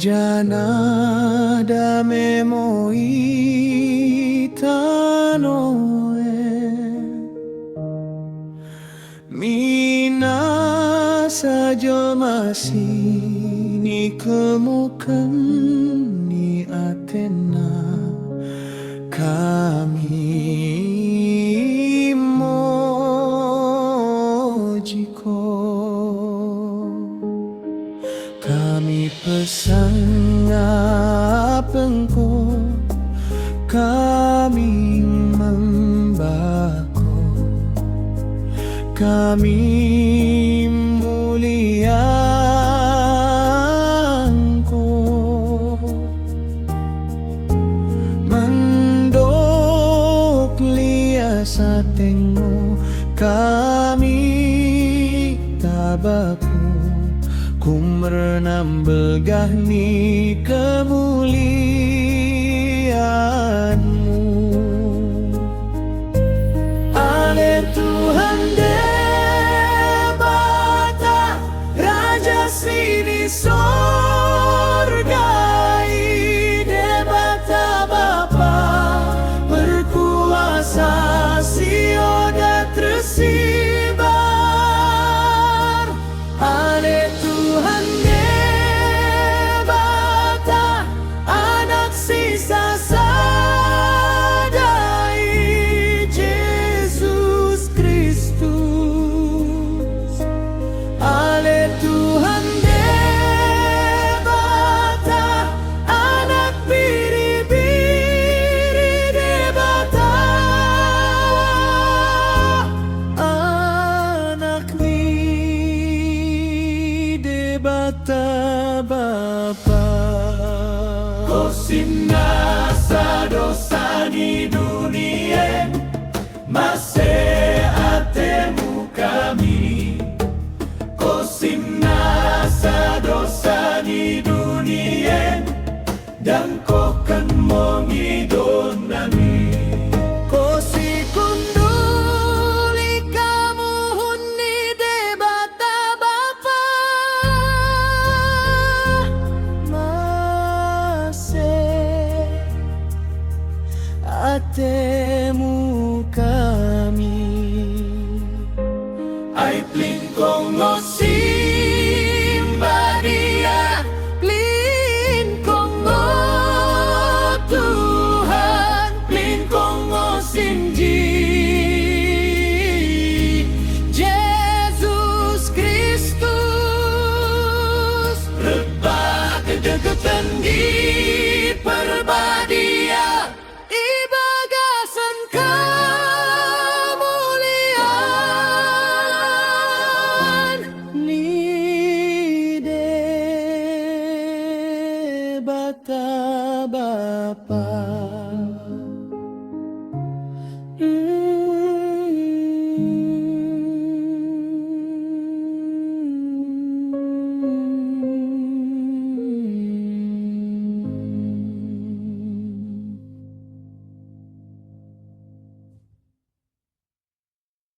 Jana dame moitanoe Mina saja masih ni kemukan ni Athena kami mojiko kami pesan ngapengko kami membako kami muliangko mendok lia satengo kami tabaku Kumrenam begah ni kemuliaan-Mu. Ale Tuhan Debata, Raja sini sorgai, Debata Bapa, berkuasa sioda tersibar. Ale Tuhan Debata, anak sisa sadai, Yesus Kristus. Ale Tuhan Debata, anak biri-biri Debata, anak Debata Bapa. Kosimna dosa di dunia, masih atemu kami. Kosimna dosa di dunia, dan kau kan mengidon nami. Kosi kunduli kamu huni Debata Bapa masih atemu kami Ai plin kong simba dia, Plin kongo Tuhan plin kong simji. Yesus Kristus Rebah kedekatan di